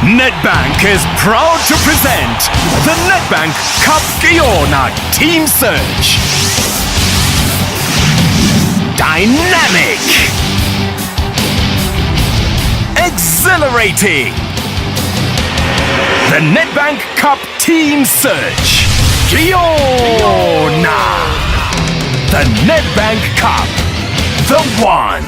Nedbank is proud to present the Nedbank Cup Yona Team Search. Dynamic. Exhilarating. The Nedbank Cup Team Search. Yona. The Nedbank Cup. The one.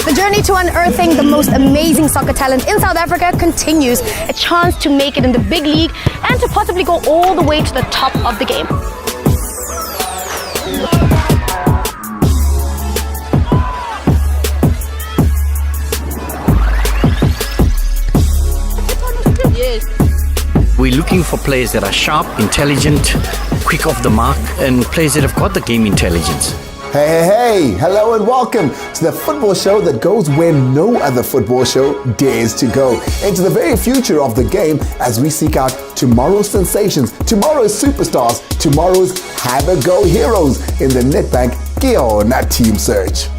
The journey to unearthing the most amazing soccer talent in South Africa continues. A chance to make it in the big league and to possibly go all the way to the top of the game. We're looking for players that are sharp, intelligent, quick off the mark, and players that have got the game intelligence. Hey, hello and welcome to the football show that goes where no other football show dares to go. Into the very future of the game as we seek out tomorrow's sensations, tomorrow's superstars, tomorrow's have-a-go heroes in the Nedbank Yona Team Search.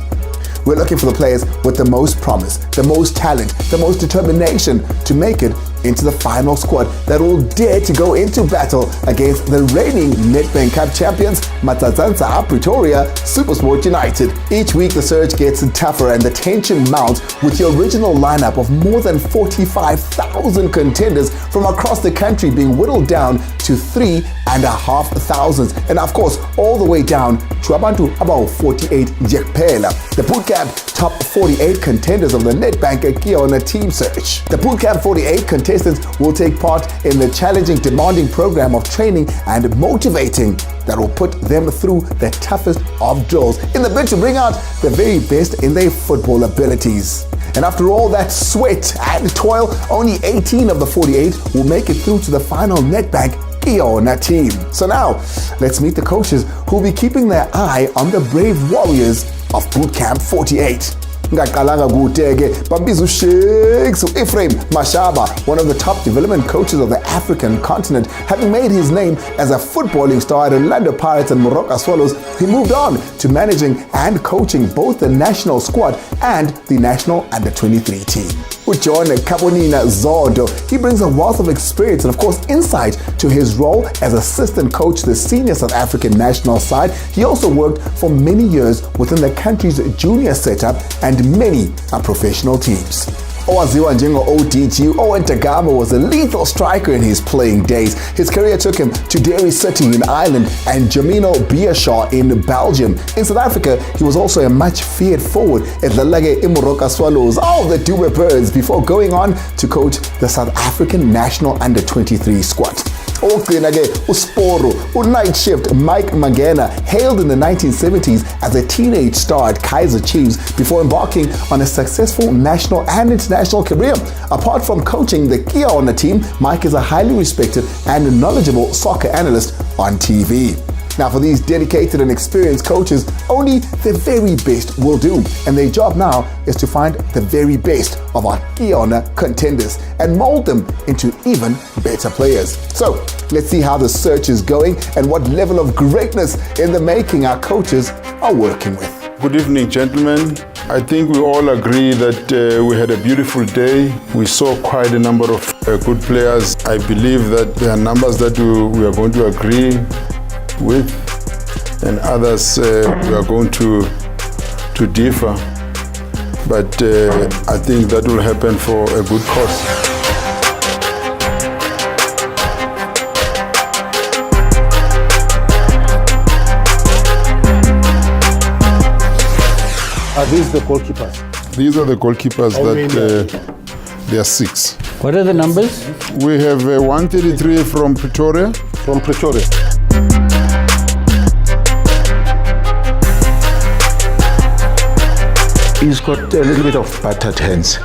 We're looking for the players with the most promise, the most talent, the most determination to make it into the final squad that will dare to go into battle against the reigning Nedbank Cup champions, Matsatsantsa Pretoria SuperSport United. Each week the search gets tougher and the tension mounts with the original lineup of more than 45,000 contenders from across the country being whittled down to 3,500, and of course all the way down to about 48 Jekpela. The bootcamp top 48 contenders of the Nedbank Yona Team Search. The bootcamp 48 contenders will take part in the challenging, demanding program of training and motivating that will put them through the toughest of drills in the bid to bring out the very best in their football abilities. And after all that sweat and toil, only 18 of the 48 will make it through to the final Nedbank Yona team. So now, let's meet the coaches who will be keeping their eye on the brave warriors of bootcamp 48. Ngaqalanga kude-ke bambiza uShakes Ephraim Mashaba, one of the top development coaches of the African continent. Having made his name as a footballing star at Orlando Pirates and Moroka Swallows, he moved on to managing and coaching both the national squad and the national under-23 team. John Kabonina Zodo, he brings a wealth of experience and of course insight to his role as assistant coach to the senior South African national side. He also worked for many years within the country's junior setup and many professional teams. Owaziwa njengo-ODG, Owen Tagama was a lethal striker in his playing days. His career took him to Derry City in Ireland and Jamino Biershaw in Belgium. In South Africa, he was also a much feared forward at the Lage Imoroka Swallows, the Dube Birds, before going on to coach the South African national under-23 squad. Ogcina-ke uSporo, Night Shift Mike Magena hailed in the 1970s as a teenage star at Kaizer Chiefs before embarking on a successful national and international career. Apart from coaching the Yona team, Mike is a highly respected and knowledgeable soccer analyst on TV. Now, for these dedicated and experienced coaches, only the very best will do. And their job now is to find the very best of our Yona contenders and mold them into even better players. So, let's see how the search is going and what level of greatness in the making our coaches are working with. Good evening, gentlemen. I think we all agree that we had a beautiful day. We saw quite a number of good players. I believe that there are numbers that we are going to agree with, and others we are going to differ, but I think that will happen for a good cause. Are these the goalkeepers? These are the goalkeepers there are 6. What are the numbers? We have 133 from Pretoria. From Pretoria. He's got a little bit of battered hands,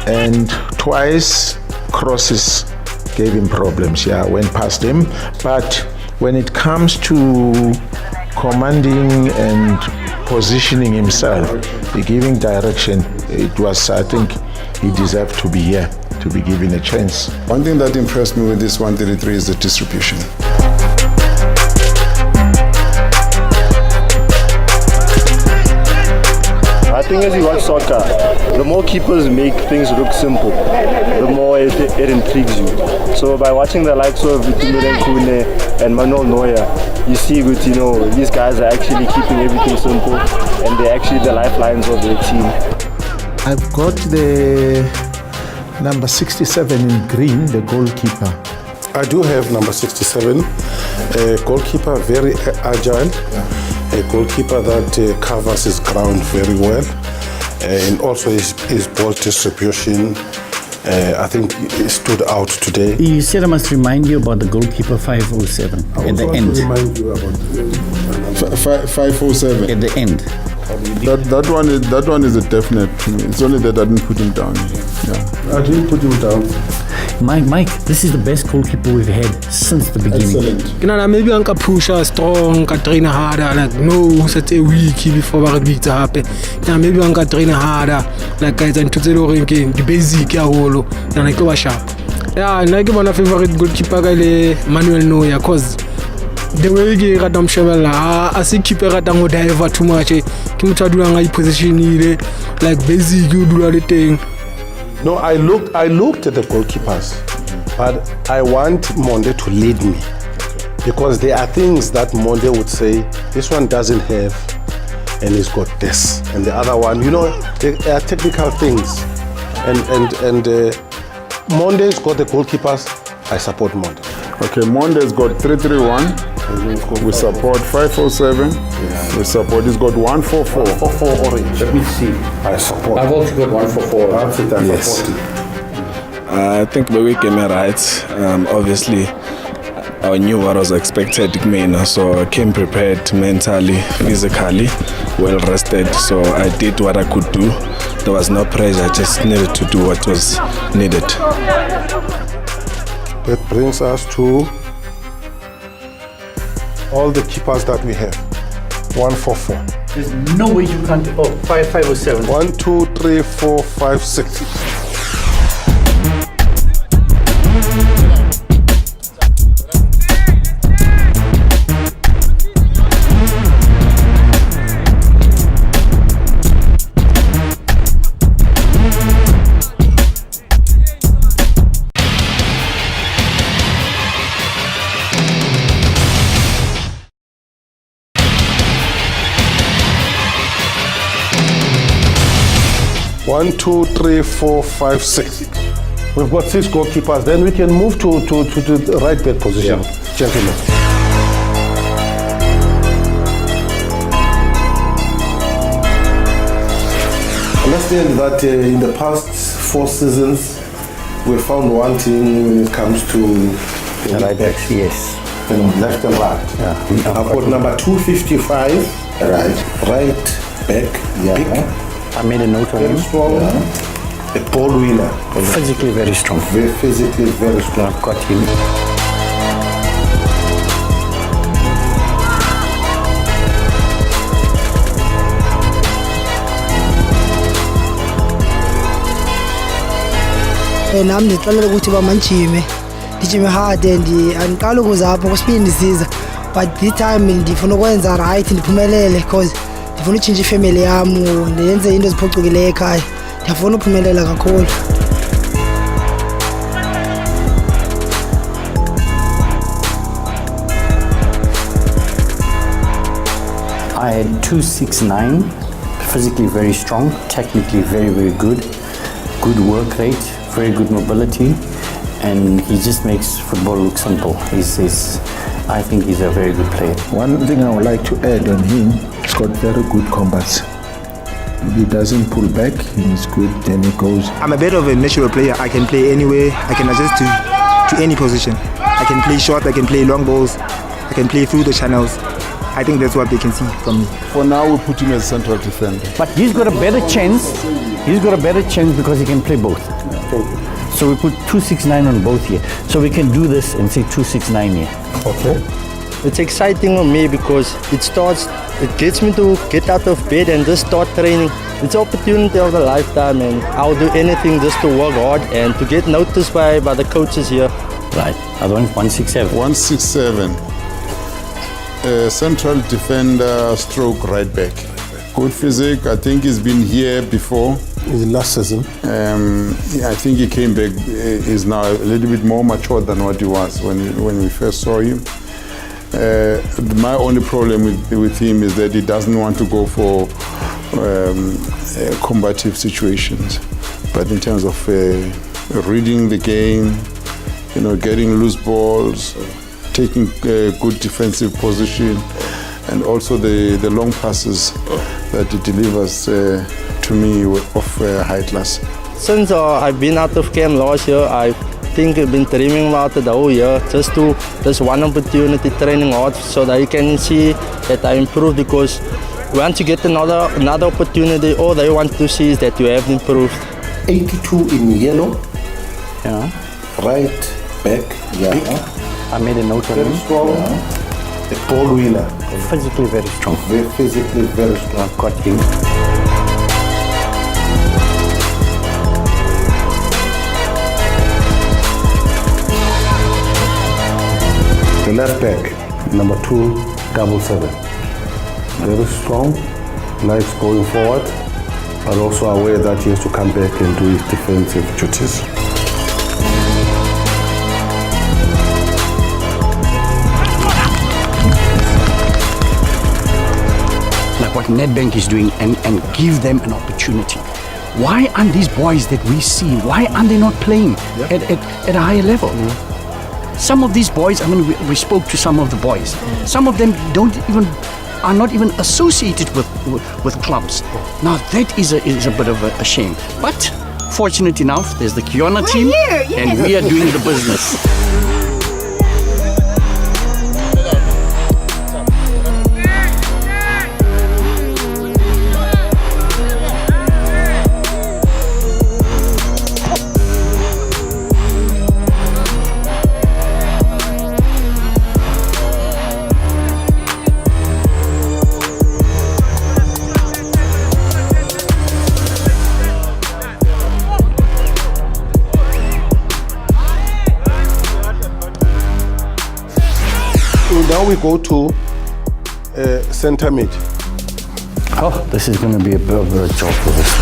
and twice crosses gave him problems. Went past him. But when it comes to commanding and positioning himself, giving direction, it was, I think, he deserved to be here, to be given a chance. One thing that impressed me with this 133 is the distribution. thing is, you watch soccer, the more keepers make things look simple, the more it intrigues you. So by watching the likes of Nedbank and Manuel Neuer, you see that, you know, these guys are actually keeping everything simple, and they're actually the lifelines of their team. I've got the number 67 in green, the goalkeeper. I do have number 67, a goalkeeper very agile, a goalkeeper that covers his ground very well, and also his ball distribution. I think it stood out today. You said I must remind you about the goalkeeper 507 at the end. Remind you about 507. At the end. That one is a definite. It's only that I didn't put him down. Yeah. I didn't put him down. Mike, this is the best goalkeeper we've had since the beginning. Excellent. You know, maybe I can push strong, can train harder. Like no, such a week before we beat to happen. You know, maybe I can train harder. Like guys, and to tell you again, the basic ya holo, and I go sharp. Yeah, and I give one of favorite goalkeeper guy Manuel Neuer, cause the way he got them shovel, I see keeper got them dive too much. Kim Chadu and I position like basic you do the thing. No, I looked at the goalkeepers, but I want Monde to lead me, because there are things that Monde would say, this one doesn't have, and he's got this, and the other one, you know, there are technical things, and Monde's got the goalkeepers. I support Monde. Okay, Monde's got 331. We support 507. Yeah. We support. He's got 144. 44 orange. Let me see. I support. I've also got 144. Yes. I think we came right. Obviously, I knew what was expected, so I came prepared mentally, physically, well rested. So I did what I could do. There was no pressure. I just needed to do what was needed. That brings us to all the keepers that we have. 144. There's no way you can't. 507. 1, 2, 3, 4, 5, 6. One, 2, 3, 4, 5, 6. We've got 6 goalkeepers. Then we can move to the right back position, gentlemen. Understand that in the past 4 seasons, we found wanting when it comes to Right backs, yes. Left and right. Yeah. I've got number 255. Right back. Big. I made a note of him. Very strong. A ball winner. Physically very strong. Physically very strong. I've got him. nami ndixelela ukuthi bamantshime ndijime hard andiqala ukuza apho kwesibili ndisiza, but this time ndifuna ukwenza right ndiphumelele because ndifuna utshintsha ifamily yam ndenze into eziphucukileyo ekhaya. Ndiyafuna uphumelela kakhulu. I had 269, physically very strong, technically very, very good. Good work rate, very good mobility, and he just makes football look simple. I think he's a very good player. One thing I would like to add on him, he's got very good combats. He doesn't pull back, he's good, then he goes. I'm a bit of a natural player. I can play anywhere, I can adjust to any position. I can play short, I can play long balls, I can play through the channels. I think that's what they can see from me. For now, we put him as central defender. But he's got a better chance. He's got a better chance because he can play both. So we put 269 on both here. So we can do this and say 269 here. Okay. It's exciting for me because it gets me to get out of bed and just start training. It's an opportunity of a lifetime, and I'll do anything just to work hard and to get noticed by the coaches here. Right. Other one, 167. 167. Central defender stroke right back. good physique. I think he's been here before. In last season. I think he came back. Is now a little bit more mature than what he was when we first saw him. My only problem with him is that he doesn't want to go for combative situations. But in terms of reading the game, getting loose balls, taking good defensive position, and also the long passes that he delivers to me of high class. Since I've been out of camp last year, I think I've been dreaming about it the whole year, just to this one opportunity, training hard, so that you can see that I improve, because once you get another opportunity, all they want to see is that you have improved. 82 in yellow. Yeah. Right back. Yeah. I made a note of him. Strong. Yeah. A ball winner. Physically very strong. Physically very strong. Got him. The left back, number 277. Very strong, likes going forward, but also aware that he has to come back and do his defensive duties. Like what Nedbank is doing, and give them an opportunity. Why aren't these boys that we see, why aren't they not playing at a higher level? Some of these boys, we spoke to some of the boys. Some of them are not even associated with clubs. Now that is a bit of a shame. But fortunate enough, there's the Yona team, and we are doing the business. Now we go to center mid. Oh, this is going to be a bit of a job for this.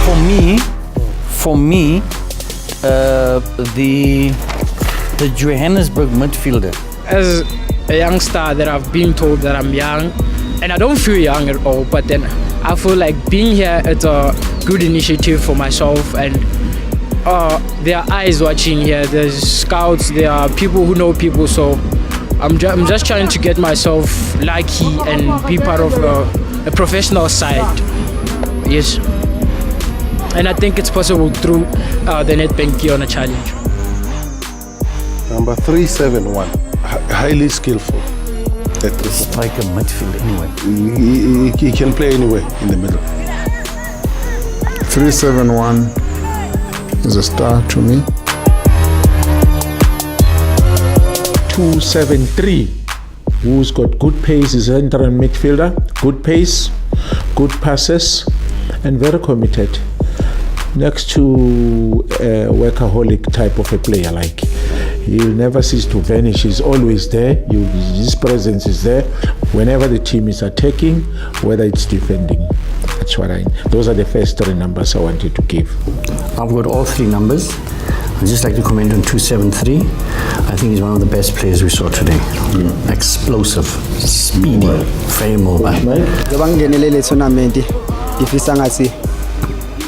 For me, the Johannesburg midfielder. As a youngster that I've been told that I'm young, and I don't feel young at all, but then I feel like being here is a good initiative for myself, and there are eyes watching here, there's scouts, there are people who know people, so I'm just trying to get myself lucky and be part of a professional side. Yes. And I think it's possible through the Nedbank Yona challenge. Number 371, highly skillful. It's like a midfield anyway. He can play anywhere in the middle. 371 is a star to me. 273, who's got good pace, is an central midfielder, good pace, good passes, and very committed. Next to a workaholic type of a player, like he'll never cease to vanish. He's always there. His presence is there whenever the team is attacking, whether it's defending. That's what those are the first three numbers I wanted to give. I've got all three numbers. I'd just like to comment on 273. I think he's one of the best players we saw today. Explosive, speedy, very mobile. Njengoba ngingenele le tournament ngifisa ngathi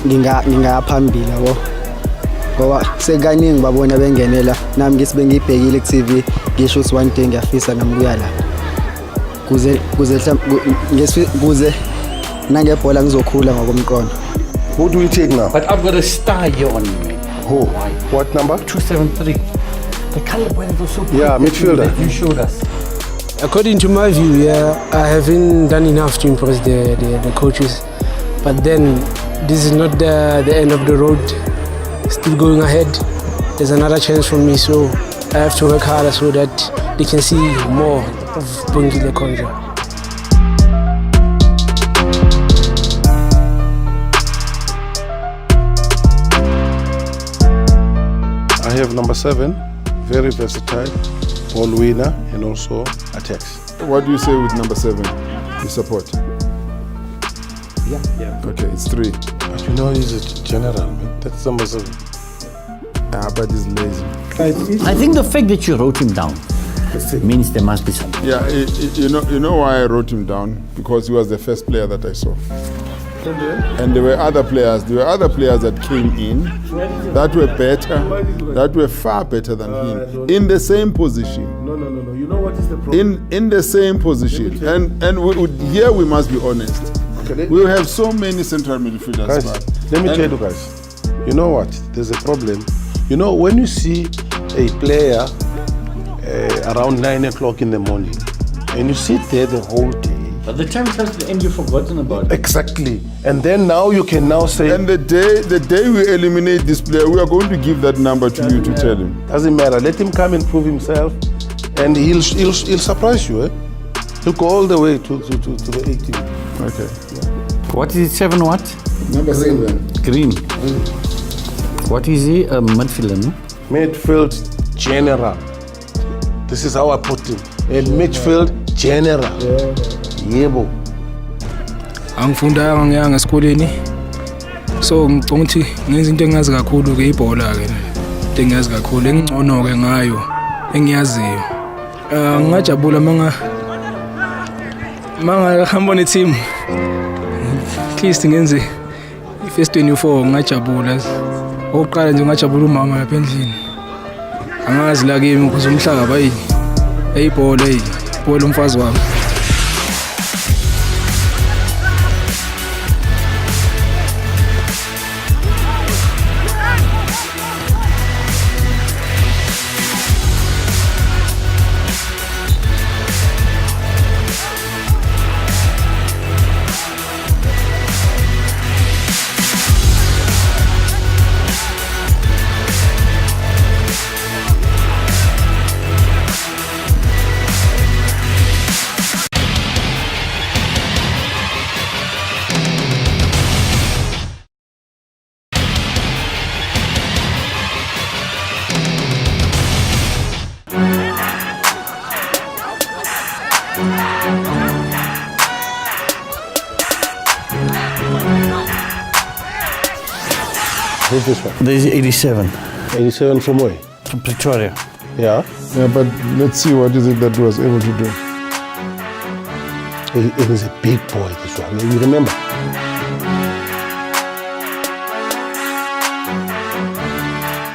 ngingaphambili yabo. Ngoba sekaningi babona bengenela nami ngisi bengibhekile ku TV ngisho ukuthi one day ngiyafisa nami kuya la. Kuze nangebhola ngizokhula ngokomqondo. Who do we take now? But I've got a star here on me. Who? What number? 273. The color was so good. Yeah, midfielder. You showed us. According to my view, I haven't done enough to impress the coaches. But then, this is not the end of the road. Still going ahead. There's another chance for me, so I have to work harder so that they can see more of Bongile Conja. I have number 7, very versatile. ball winner and also attacks. What do you say with number 7? You support? Yeah. Okay, it's 3. But you know he's a general, man. That's number 7. But he's lazy. I think the fact that you wrote him down means there must be something. Yeah, you know why I wrote him down? Because he was the first player that I saw. And there were other players. There were other players that came in that were better, that were far better than him, in the same position. No. You know what is the problem? In the same position. And here we must be honest. Okay, we have so many central midfielders. Guys, let me tell you guys. You know what? There's a problem. You know, when you see a player around 9 o'clock in the morning and you sit there the whole day. But the time comes to the end, you've forgotten about it. Exactly. And then now you can now say. And the day we eliminate this player, we are going to give that number to you to tell him. Doesn't matter. Let him come and prove himself, and he'll surprise you. He'll go all the way to the 18. Okay. Yeah. What is it? 7 what? Number 7. Green. What is he? A midfielder, no? Midfield general. This is how I put him. A midfield general. Yebo. Angifundanga ngiyanga esikoleni. So ngicabanga ukuthi ngenza into engazi kakhulu ke ibhola ke. Into engazi kakhulu engcono ke ngayo engiyaziyo. Ngajabula manga hamba ne team. At least ngenze first 24 ngajabula. Oqala nje ngajabula umama lapha endlini. Angazi la kimi ukuze umhlanga bayini. Eyibhola ibhola umfazi wami. Who's this one? There is 87. 87 from where? From Pretoria. Yeah. Yeah, but let's see what is it that he was able to do. It is a big boy, this one. You remember?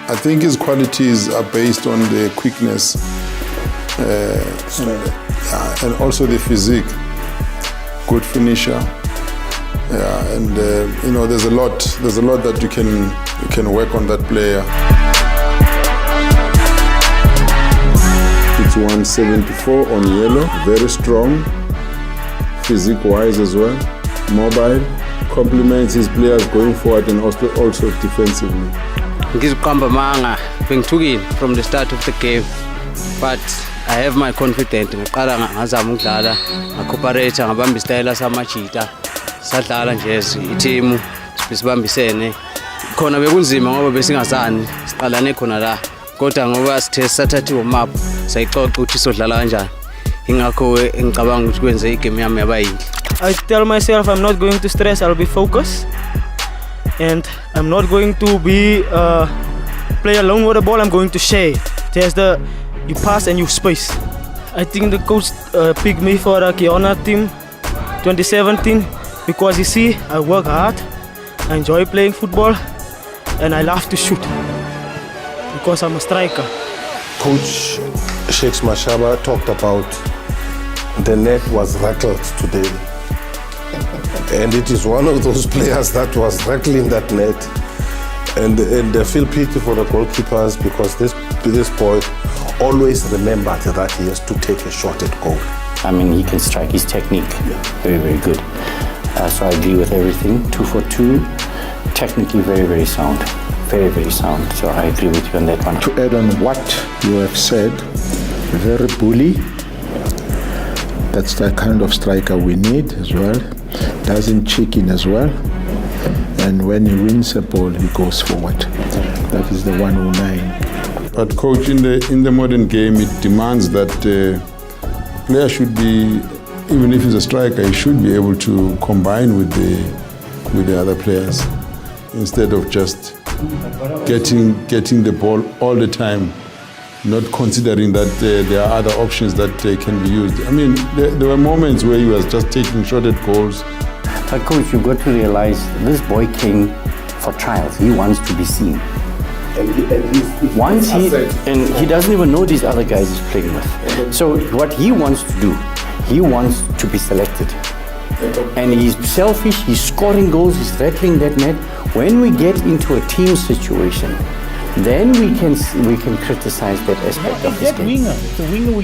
I think his qualities are based on the quickness and also the physique. Good finisher. Yeah, and there's a lot that you can work on that player. It's 174 on yellow, very strong, physique-wise as well, mobile, complements his players going forward and also defensively. Ngiziqamba manga bengithukile from the start of the game, but I have my confidence. Ngiqala ngazama ukudlala, ngacooperate, ngabamba istyle samajita. Sadlala nje i-team sibambisene. Khona bekunzima ngoba besingazani, siqalane khona la. Kodwa ngoba sithe sathathiwa map, sayixoxa ukuthi sodlala kanjani. Ingakho engicabanga ukuthi kwenze igame yami yaba yinhle. I tell myself I'm not going to stress, I'll be focused. And I'm not going to be play alone with the ball, I'm going to share. You pass and you space. I think the coach picked me for the Yona team 2017 because you see, I work hard, I enjoy playing football, and I love to shoot because I'm a striker. Coach Shakes Mashaba talked about the net was rattled today. And it is one of those players that was rattling that net. And I feel pity for the goalkeepers because this boy always remembered that he has to take a shot at goal. I mean, he can strike, his technique, very, very good. So I agree with everything. 2 for 2, technically very, very sound. Very, very sound. So I agree with you on that one. To add on what you have said, very bully. That's the kind of striker we need as well. Doesn't chicken as well. And when he wins a ball, he goes forward. That is the 109. But coach, in the modern game, it demands that player should be, even if he's a striker, he should be able to combine with the other players instead of just getting the ball all the time, not considering that there are other options that can be used. I mean, there were moments where he was just taking shot at goals. But coach, you've got to realize this boy came for trials. He wants to be seen. Once he doesn't even know these other guys he's playing with. So what he wants to do, he wants to be selected. And he's selfish, he's scoring goals, he's rattling that net. When we get into a team situation, then we can criticize that aspect of his game.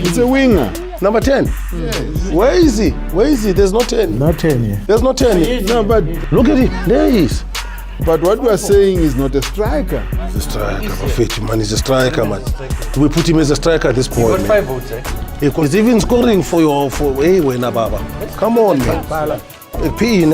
It's a winger. Number 10. Yes. Where is he? There's no 10. Not 10 here. There's no 10. No, but look at it. There he is. But what we are saying is not a striker. He's a striker, man. He's a striker, man. Do we put him as a striker at this point? He got 5 votes, eh? He's even scoring for Wena Baba. Come on, man. P,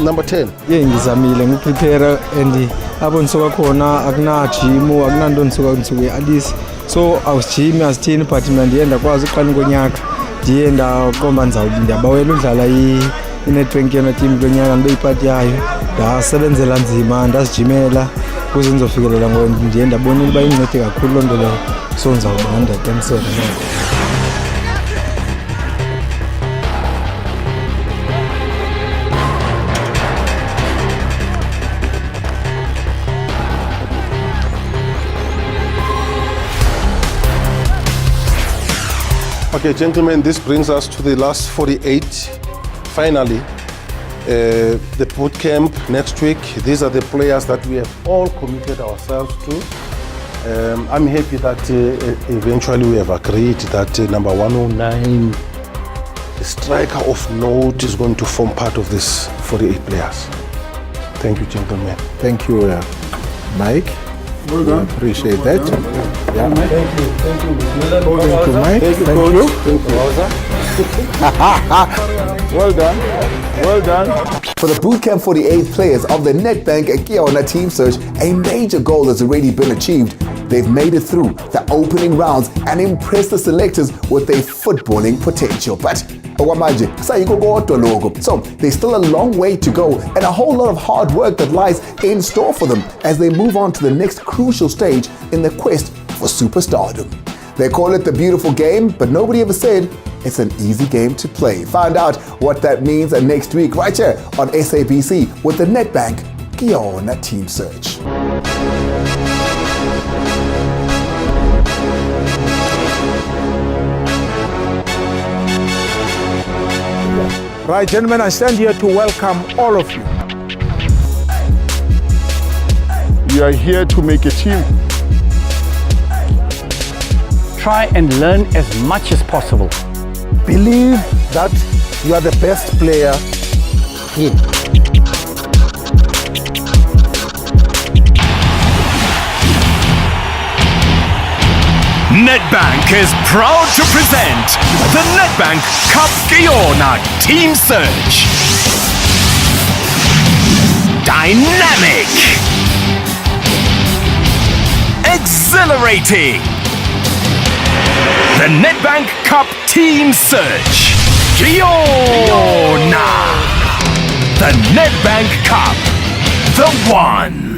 number 10. Yeah, ngizamile ngiprepare and abonisuka khona akuna gym akunanto nisuka nisuke at least so awusijimi asithini but mina ndiye ndakwazi uqala ngonyaka ndiye ndaqomba ndiyabawela udlala i-Nedbank Yona team lonyaka ndibe yipati yayo ndasebenzela nzima ndazijimela ukuze ndizofikelela ndiye ndabona uba incede kakhulu loo nto leyo so ndizawuba ndiyaqiniseka noko. Okay, gentlemen, this brings us to the last 48. Finally, the boot camp next week. These are the players that we have all committed ourselves to. I'm happy that eventually we have agreed that number 109, the striker of note, is going to form part of this 48 players. Thank you, gentlemen. Thank you, Mike. Well done. Appreciate that. Yeah. Thank you. Thank you, Mike. Thank you, coach. Well done. Well done. For the Bootcamp 48 players of the Nedbank Yona team search, a major goal has already been achieved. They've made it through the opening rounds and impressed the selectors with their footballing potential. But so there's still a long way to go and a whole lot of hard work that lies in store for them as they move on to the next crucial stage in the quest for superstardom. They call it the beautiful game, but nobody ever said it's an easy game to play. Find out what that means next week right here on SABC with the Nedbank Yona team search. Right, gentlemen, I stand here to welcome all of you. We are here to make a team. Try and learn as much as possible. Believe that you are the best player in. Nedbank is proud to present the Nedbank Cup Yona Team Search. Dynamic. Exhilarating. The Nedbank Cup Team Search. Yona. The Nedbank Cup. The one.